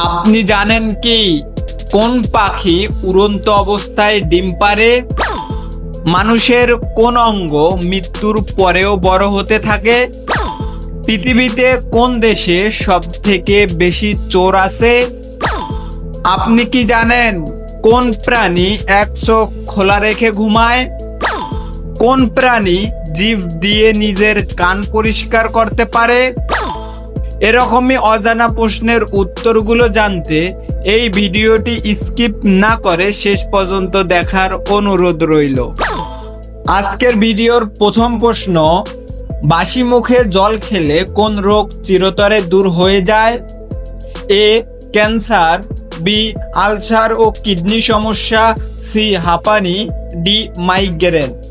আপনি জানেন কি কোন পাখি উড়ন্ত অবস্থায় ডিম পাড়ে? মানুষের কোন অঙ্গ মৃত্যুর পরেও বড় হতে থাকে? পৃথিবীতে কোন দেশে সবথেকে বেশি চোর আছে? আপনি কি জানেন কোন প্রাণী এক চোখ খোলা রেখে ঘুমায়? কোন প্রাণী জিভ দিয়ে নিজের কান পরিষ্কার করতে পারে? এরকমই অজানা প্রশ্নের উত্তরগুলো জানতে এই ভিডিওটি স্কিপ না করে শেষ পর্যন্ত দেখার অনুরোধ রইল। আজকের ভিডিওর প্রথম প্রশ্ন, বাসি মুখে জল খেলে কোন রোগ চিরতরে দূর হয়ে যায়? এ ক্যান্সার, বি আলসার ও কিডনি সমস্যা, সি হাঁপানি, ডি মাইগ্রেন।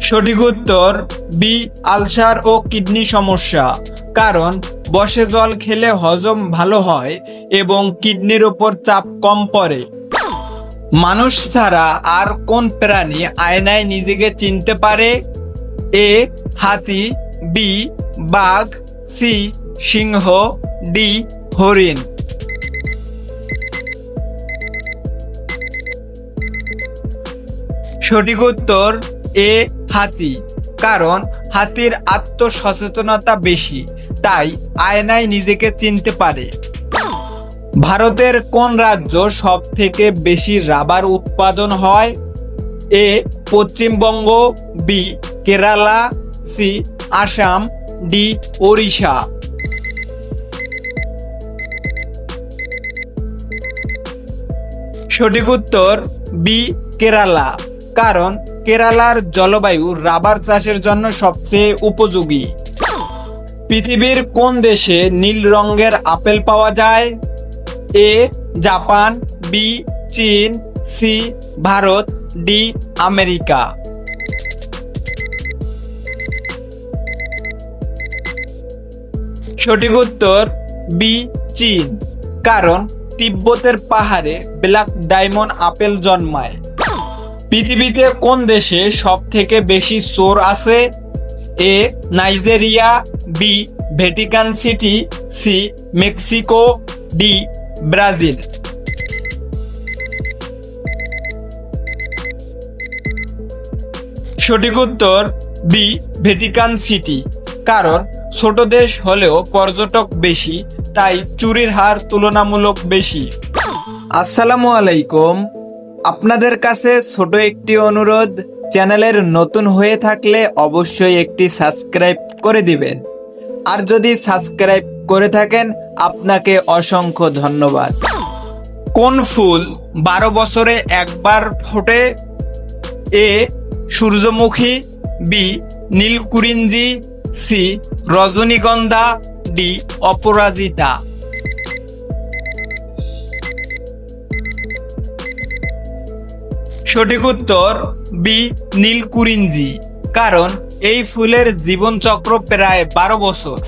সঠিক উত্তর বি আলসার ও কিডনি সমস্যা। কারণ বসে জল খেলে হজম ভালো হয় এবং কিডনির উপর চাপ কম পড়ে। মানুষ ছাড়া আর কোন প্রাণী আয়নায় নিজেকে চিনতে পারে? এ হাতি, বি বাঘ, সি সিংহ, ডি হরিণ। সঠিক উত্তর এ হাতি। কারণ হাতির আত্মসচেতনতা বেশি, তাই আয়নায় নিজেকে চিনতে পারে। ভারতের কোন রাজ্য সব থেকে বেশি রাবার উৎপাদন হয়? A Paschimbanga, B Kerala, C Assam, D Odisha. সঠিক উত্তর বি কেরালা। কারণ কেরালার জলবায়ু রাবার চাষের জন্য সবচেয়ে উপযোগী। পৃথিবীর কোন দেশে নীল রঙের আপেল পাওয়া যায়? এ জাপান, বি চীন, সি ভারত, ডি আমেরিকা। সঠিক উত্তর বি চীন। কারণ তিব্বতের পাহাড়ে ব্ল্যাক ডায়মন্ড আপেল জন্মায়। পৃথিবীতে কোন দেশে সব থেকে বেশি চোর আছে? A Nigeria, B Vatican city, C Mexico, D Brazil. সঠিক উত্তর বি ভ্যাটিকান সিটি। কারণ ছোট দেশ হলেও পর্যটক বেশি, তাই চুরির হার তুলনামূলক বেশি। আসসালামু আলাইকুম। আপনাদের কাছে ছোট একটি অনুরোধ, চ্যানেলের নতুন হয়ে থাকলে অবশ্যই একটি সাবস্ক্রাইব করে দিবেন। আর যদি সাবস্ক্রাইব করে থাকেন আপনাকে অসংখ্য ধন্যবাদ। কোন ফুল 12 বছরে একবার ফোটে? এ সূর্যমুখী, বি নীলকুরিঞ্জি, সি রজনীগন্ধা, ডি অপরাজিতা। সঠিক উত্তর বি নীলকুরিঞ্জি। কারণ এই ফুলের জীবনচক্র প্রায় 12 বছর।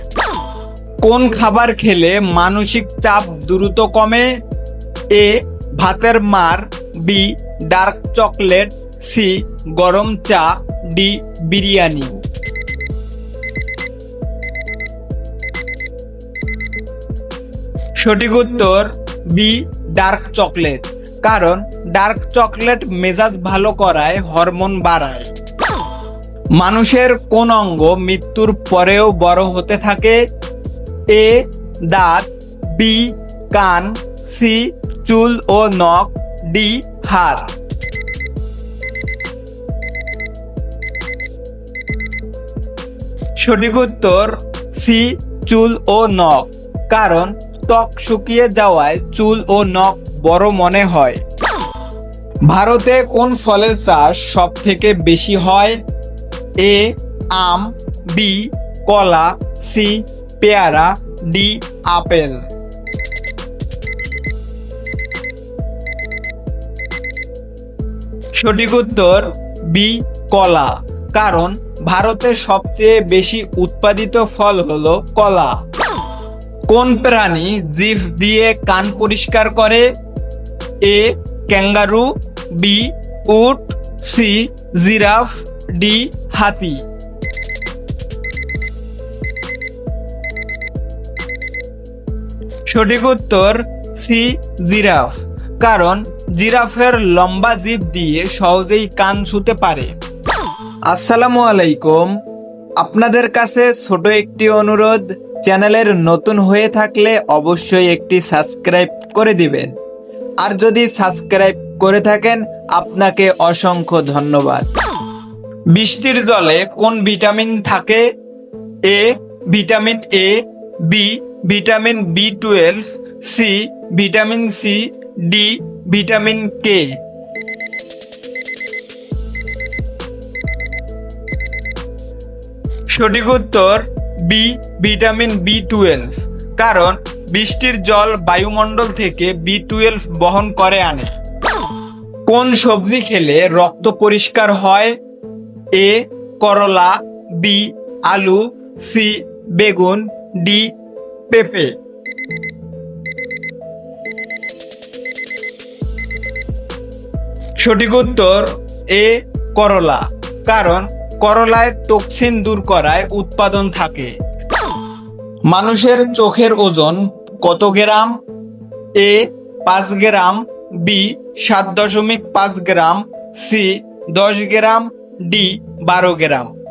কোন খাবার খেলে মানসিক চাপ দ্রুত কমে? এ ভাতের মার, বি ডার্ক চকলেট, সি গরম চা, ডি বিরিয়ানি। সঠিক উত্তর বি ডার্ক চকলেট। কারণ ডার্ক চকলেট মেজাজ ভালো করায়, হরমোন বাড়ায়। মানুষের কোন অঙ্গ মৃত্যুর পরেও বড় হতে থাকে? এ দাঁত, বি কান, সি চুল ও নখ, ডি হাড়। সঠিক উত্তর সি চুল ও নখ। কারণ ত্বক শুকিয়ে যাওয়ায় চুল ও নখ বড় মনে হয়। ভারতে কোন ফলের চাষ সব থেকে বেশি হয়? এ আম, বি কলা, সি পেয়ারা, ডি আপেল। সঠিক উত্তর বি কলা। কারণ ভারতে সবচেয়ে বেশি উৎপাদিত ফল হলো কলা। কোন প্রাণী জিভ দিয়ে কান পরিষ্কার করে? এ ক্যাঙ্গারু, বি উট, সি জিরাফ, ডি হাতি। সঠিক উত্তর সি, জিরাফ। কারণ জিরাফের লম্বা জিভ দিয়ে সহজেই কান ছুঁতে পারে। আসসালামু আলাইকুম। আপনাদের কাছে ছোট একটি অনুরোধ, চ্যানেলের নতুন হয়ে থাকলে অবশ্যই একটি সাবস্ক্রাইব করে দিবেন। আর যদি সাবস্ক্রাইব করে থাকেন আপনাকে অসংখ্য ধন্যবাদ। বৃষ্টির জলে কোন ভিটামিন থাকে? A vitamin A, B vitamin B12, C vitamin C, D vitamin K. সঠিক উত্তর বি ভিটামিন B12। কারণ বৃষ্টির জল বায়ুমণ্ডল থেকে B12 বহন করে আনে। কোন সবজি খেলে রক্ত পরিষ্কার হয়? এ করলা, বি আলু, সি বেগুন, ডি পেঁপে। সঠিক উত্তর এ করলা। কারণ করলায় টক্সিন দূর করায় উৎপাদন থাকে। মানুষের চোখের ওজন কত গ্রাম? এ 5 গ্রাম, বি 7.5 গ্রাম, সি 10 গ্রাম, ডি 12 গ্রাম।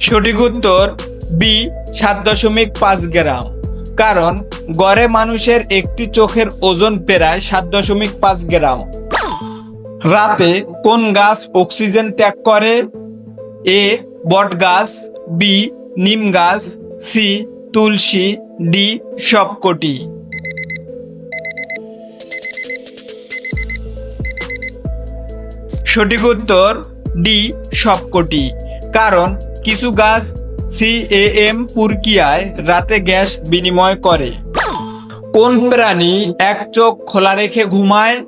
সঠিক উত্তর বি 7.5 গ্রাম। কারণ গড়ে মানুষের একটি চোখের ওজন প্রায় 7.5 গ্রাম। রাতে কোন গাছ অক্সিজেন ত্যাগ করে? এ বট গাছ, বি নিম গাছ, সি তুলসী, ডি সবকটি। সঠিক উত্তর ডি সবকটি। কারণ কিছু গাছ CAM প্রক্রিয়ায় রাতে গ্যাস বিনিময় করে। কোন প্রাণী এক চোখ খোলা রেখে ঘুমায়?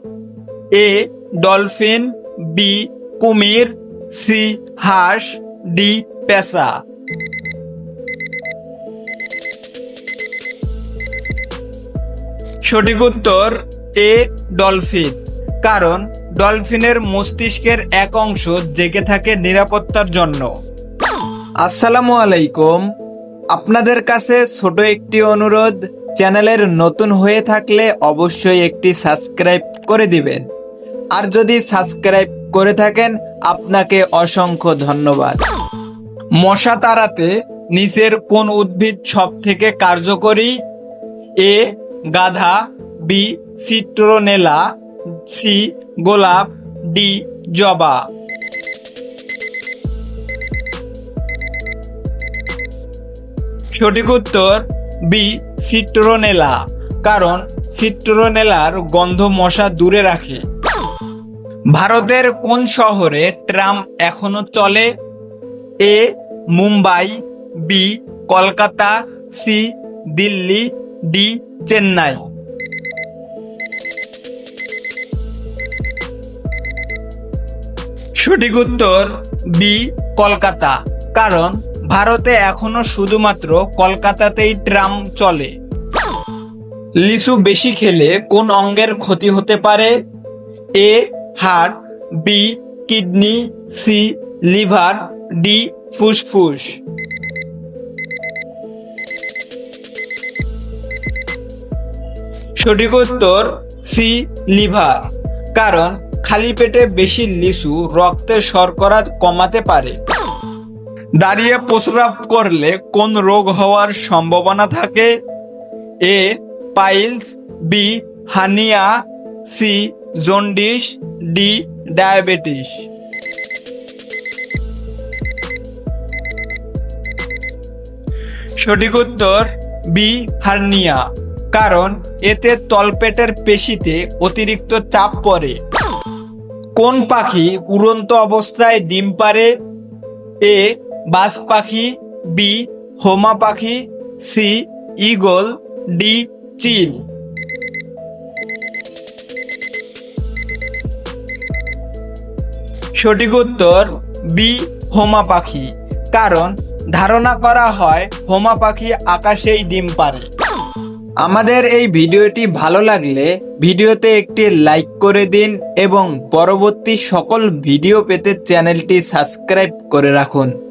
এ ডলফিন, বি কুমির, সি হাঁস, ডি পেঁচা। সঠিক উত্তর এ ডলফিন। কারণ ডলফিনের মস্তিষ্কের এক অংশ জেগে থাকে নিরাপত্তার জন্য। আসসালামু আলাইকুম। আপনাদের কাছে ছোট একটি অনুরোধ, চ্যানেলের নতুন হয়ে থাকলে অবশ্যই একটি সাবস্ক্রাইব করে দিবেন। আর যদি সাবস্ক্রাইব করে থাকেন আপনাকে অসংখ্য ধন্যবাদ। মশা তাড়াতে নিচের কোন উদ্ভিদ সব থেকে কার্যকরী? এ গাধা, বি সিট্রোনেলা, সি গোলাপ, ডি জবা। সঠিক উত্তর বি সিট্রোনেলা। কারণ সিট্রোনেলার গন্ধ মশা দূরে রাখে। ভারতের কোন শহরে ট্রাম এখনো চলে? A Mumbai, B Kolkata, C Delhi, D Chennai. সঠিক উত্তর বি কলকাতা। কারণ ভারতে এখনো শুধুমাত্র কলকাতাতেই ট্রাম চলে। লিচু বেশি খেলে কোন অঙ্গের ক্ষতি হতে পারে? A heart, B kidney, C liver, D ফুসফুস। সঠিক উত্তর সি লিভার। কারণ খালি পেটে বেশি লিচু রক্তে শর্করা কমাতে পারে। দাঁড়িয়ে প্রস্রাব করলে কোন রোগ হওয়ার সম্ভাবনা থাকে? A piles, B hernia, C jaundice, D diabetes. সঠিক উত্তর বি হার্নিয়া। কারণ এতে তলপেটের পেশিতে অতিরিক্ত চাপ পড়ে। কোন পাখি উড়ন্ত অবস্থায় ডিম পাড়ে? এ বাজ পাখি, বি হোমা পাখি, সি ঈগল, ডি চিল। সঠিক উত্তর বি হোমা পাখি। কারণ ধারণা করা হয় হোমা পাখি আকাশেই ডিম পাড়ে। আমাদের এই ভিডিওটি ভালো লাগলে ভিডিওতে একটি লাইক করে দিন এবং পরবর্তী সকল ভিডিও পেতে চ্যানেলটি সাবস্ক্রাইব করে রাখুন।